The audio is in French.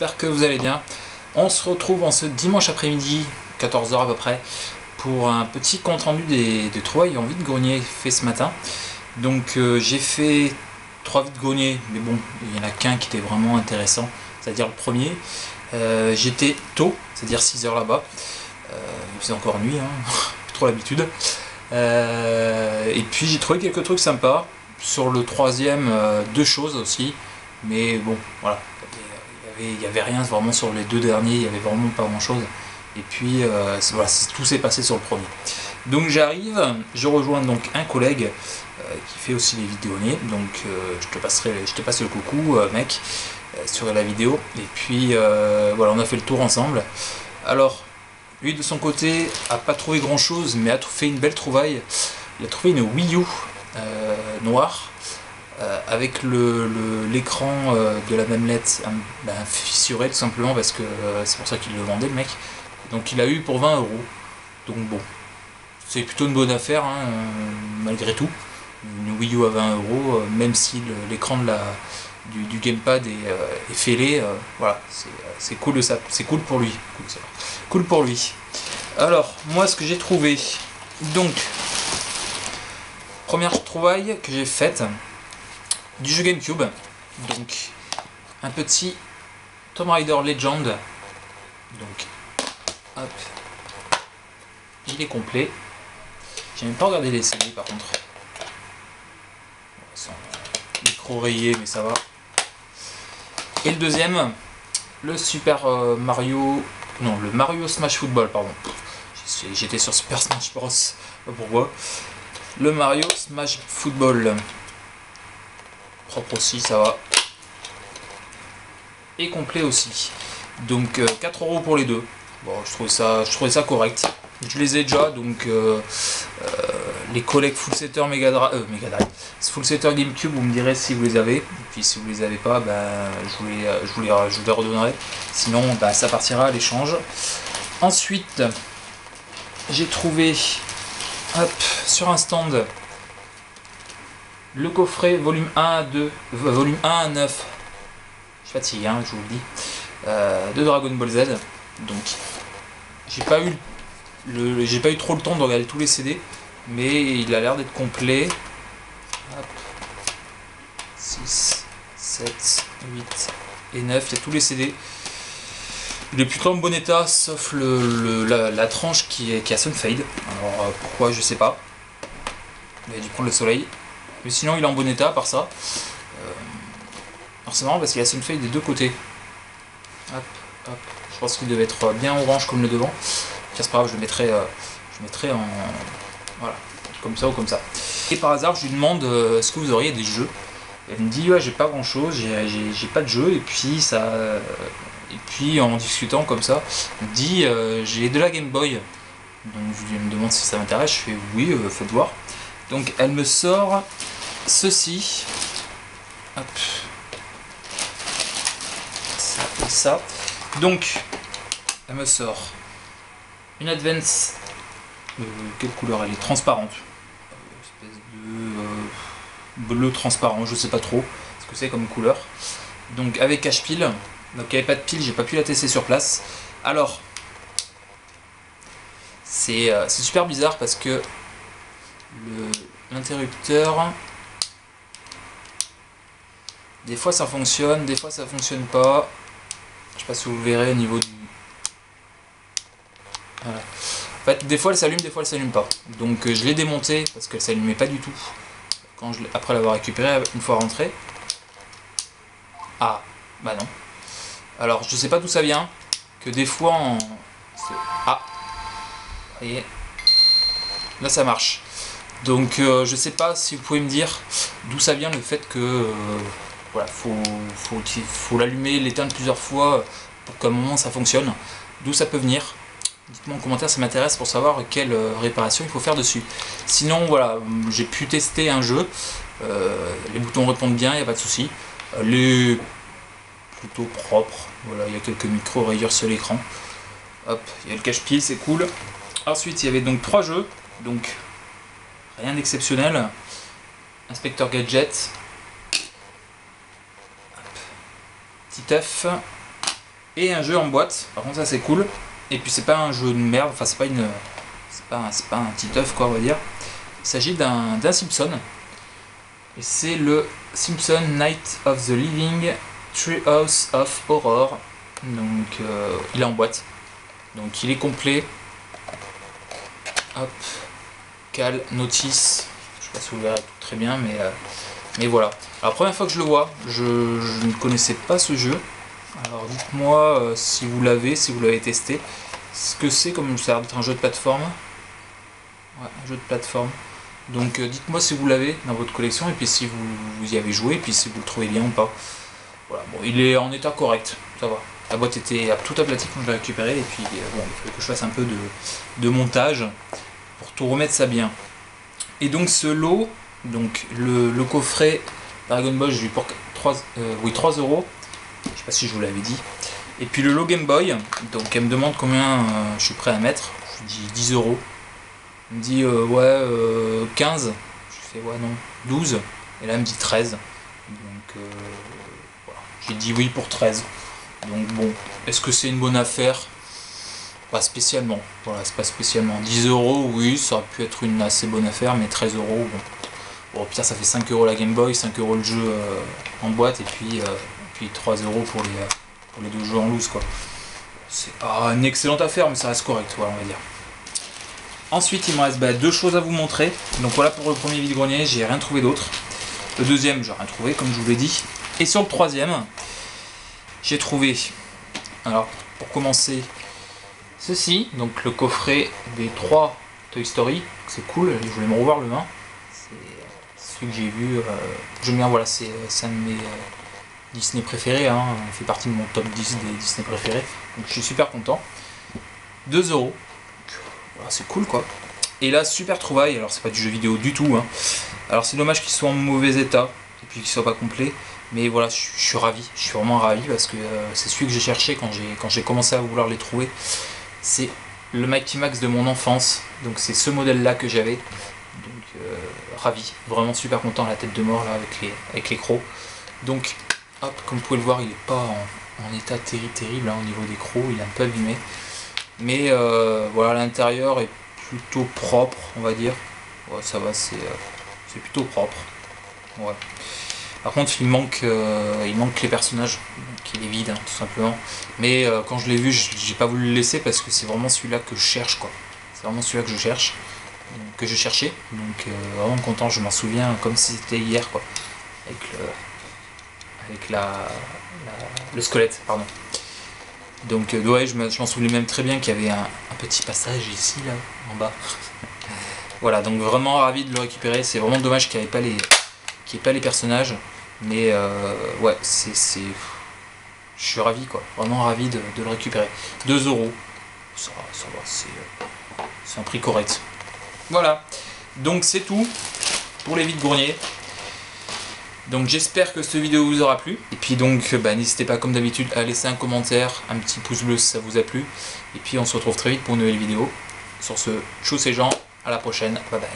j'espère que vous allez bien. On se retrouve en ce dimanche après-midi, 14 h à peu près, pour un petit compte rendu des trouvailles en vide-grenier fait ce matin. Donc j'ai fait 3 vides-greniers, mais bon, il n'y en a qu'un qui était vraiment intéressant, c'est-à-dire le premier. J'étais tôt, c'est-à-dire 6 h là-bas. Il faisait encore nuit, hein, plus trop l'habitude. Et puis j'ai trouvé quelques trucs sympas. Sur le troisième, 2 choses aussi. Mais bon, voilà. Il y avait rien vraiment sur les 2 derniers, il n'y avait vraiment pas grand chose. Et puis voilà, tout s'est passé sur le premier. Donc j'arrive, je rejoins donc un collègue qui fait aussi les vidéos-nés. Donc je te passe le coucou mec sur la vidéo. Et puis voilà, on a fait le tour ensemble. Alors, lui de son côté a pas trouvé grand chose, mais a fait une belle trouvaille. Il a trouvé une Wii U noire. Avec l'écran de la mamelette fissuré tout simplement parce que c'est pour ça qu'il le vendait le mec. Donc il a eu pour 20 €. Donc bon, c'est plutôt une bonne affaire hein, malgré tout. Une Wii U à 20 €, même si l'écran du gamepad est fêlé, voilà, c'est cool ça, c'est cool pour lui. Cool pour lui. Alors moi ce que j'ai trouvé, donc première trouvaille que j'ai faite. Du jeu GameCube, donc un petit Tomb Raider Legend, donc hop, il est complet. J'ai même pas regardé les CD par contre, sans micro rayé mais ça va. Et le deuxième, le Super Mario, non le Mario Smash Football, pardon, j'étais sur Super Smash Bros, pourquoi, le Mario Smash Football. Propre aussi, ça va. Et complet aussi. Donc 4 € pour les deux. Bon, je trouvais ça correct. Je les ai déjà, donc les collègues Full Setter Mega Drive, Full Setter GameCube, vous me direz si vous les avez. Et puis si vous les avez pas, je vous les redonnerai. Sinon, ça partira à l'échange. Ensuite, j'ai trouvé sur un stand le coffret volume 1 à 2, volume 1 à 9, je suis fatigué, hein, je vous le dis, de Dragon Ball Z. Donc j'ai pas eu trop le temps de regarder tous les CD, mais il a l'air d'être complet. Hop. 6, 7, 8 et 9, il y a tous les CD. Il est plutôt en bon état, sauf la tranche qui a Sunfade. Alors pourquoi, je sais pas. Il a dû prendre le soleil. Mais sinon il est en bon état, à part ça. Alors c'est marrant parce qu'il y a Sunfade des deux côtés. Hop, hop. Je pense qu'il devait être bien orange comme le devant. Tiens, c'est pas grave, je le mettrai en... Voilà, comme ça ou comme ça. Et par hasard, je lui demande est-ce que vous auriez des jeux. Elle me dit ouais, j'ai pas grand chose, j'ai pas de jeu. Et puis en discutant comme ça, elle me dit j'ai de la Game Boy. Donc je lui demande si ça m'intéresse, je fais oui, faites voir. Donc elle me sort ceci, hop, ça et ça. Donc elle me sort une Advance, quelle couleur elle est, transparente, espèce de bleu transparent, je sais pas trop ce que c'est comme couleur. Donc avec cache-pile, donc il n'y avait pas de pile, j'ai pas pu la tester sur place. Alors c'est super bizarre parce que l'interrupteur, des fois ça fonctionne, des fois ça fonctionne pas. Je sais pas si vous le verrez au niveau du... Voilà. En fait, des fois elle s'allume, des fois elle s'allume pas. Donc je l'ai démonté parce qu'elle s'allumait pas du tout après l'avoir récupéré une fois rentré. Ah, bah non. Alors je sais pas d'où ça vient, que des fois ah, vous voyez, là ça marche. Donc je sais pas si vous pouvez me dire d'où ça vient le fait que voilà, faut l'allumer, l'éteindre plusieurs fois pour qu'à un moment ça fonctionne. D'où ça peut venir. Dites-moi en commentaire, ça m'intéresse pour savoir quelle réparation il faut faire dessus. Sinon voilà, j'ai pu tester un jeu, les boutons répondent bien, il n'y a pas de souci. Les plutôt propre, voilà, il y a quelques micro rayures sur l'écran. Hop, il y a le cache-pile, c'est cool. Ensuite il y avait donc 3 jeux, donc rien d'exceptionnel. Inspecteur Gadget, petit œuf, et un jeu en boîte. Par contre ça c'est cool. Et puis c'est pas un jeu de merde, enfin c'est pas une, c'est pas un petit œuf quoi on va dire. Il s'agit d'un Simpson. Et c'est le Simpson Night of the Living Treehouse of Horror. Donc il est en boîte. Donc il est complet. Hop. Cal, notice. Je sais pas si vous verrez tout très bien, mais voilà. Alors première fois que je le vois, je ne connaissais pas ce jeu. Alors dites-moi si vous l'avez testé. Ce que c'est, comme ça a l'air d'être un jeu de plateforme. Ouais, un jeu de plateforme. Donc dites-moi si vous l'avez dans votre collection et puis si vous y avez joué et puis si vous le trouvez bien ou pas. Voilà, bon, il est en état correct, ça va. La boîte était tout aplatie quand je l'ai récupérée et puis bon, il fallait que je fasse un peu de montage pour tout remettre ça bien. Et donc ce lot, donc le coffret Dragon Ball, j'ai eu pour 3 €. Je sais pas si je vous l'avais dit. Et puis le lot Game Boy, donc elle me demande combien je suis prêt à mettre. Je lui dis 10 €. Elle me dit ouais 15. Je fais ouais non 12. Et là elle me dit 13. Donc voilà. J'ai dit oui pour 13. Donc bon, est-ce que c'est une bonne affaire? Pas spécialement. Voilà, c'est pas spécialement. 10 €, oui, ça aurait pu être une assez bonne affaire, mais 13 €, bon. Bon, au pire ça fait 5 € la Game Boy, 5 € le jeu en boîte, et puis 3 € pour les deux jeux en loose quoi. C'est pas une excellente affaire mais ça reste correct, voilà, on va dire. Ensuite il me reste deux choses à vous montrer. Donc voilà pour le premier vide-grenier, j'ai rien trouvé d'autre. Le deuxième j'ai rien trouvé comme je vous l'ai dit. Et sur le troisième, j'ai trouvé, alors pour commencer, ceci, donc le coffret des 3 Toy Story, c'est cool, je voulais me revoir le 1. C'est celui que j'ai vu, j'aime bien, voilà, c'est un de mes Disney préféré, hein, fait partie de mon top 10 des Disney préférés, donc je suis super content. 2 €, voilà, c'est cool quoi. Et là, super trouvaille, alors c'est pas du jeu vidéo du tout, hein. Alors c'est dommage qu'il soit en mauvais état, et puis qu'il soit pas complet, mais voilà, je suis ravi, je suis vraiment ravi, parce que c'est celui que j'ai cherché quand j'ai commencé à vouloir les trouver. C'est le Mighty Max de mon enfance, donc c'est ce modèle là que j'avais, donc ravi, vraiment super content, la tête de mort là avec les crocs. Donc hop, comme vous pouvez le voir, il n'est pas en état terrible hein, au niveau des crocs, il est un peu abîmé. Mais voilà, l'intérieur est plutôt propre, on va dire. Ouais, ça va, c'est plutôt propre. Ouais. Par contre, il manque les personnages, donc il est vide, hein, tout simplement. Mais quand je l'ai vu, j'ai pas voulu le laisser parce que c'est vraiment celui-là que je cherche, quoi. C'est vraiment celui-là que je cherche, que je cherchais. Donc vraiment content, je m'en souviens comme si c'était hier, quoi. Avec le squelette, pardon. Donc ouais, je m'en souviens même très bien qu'il y avait un petit passage ici, là, en bas. Voilà, donc vraiment ravi de le récupérer. C'est vraiment dommage qu'il n'y ait pas les personnages. Mais ouais, je suis ravi, quoi. Vraiment ravi de le récupérer. 2 €. Ça va, c'est un prix correct. Voilà, donc c'est tout pour les vide-greniers. Donc j'espère que cette vidéo vous aura plu. Et puis donc n'hésitez pas comme d'habitude à laisser un commentaire, un petit pouce bleu si ça vous a plu. Et puis on se retrouve très vite pour une nouvelle vidéo. Sur ce, tchuss les gens, à la prochaine, bye bye.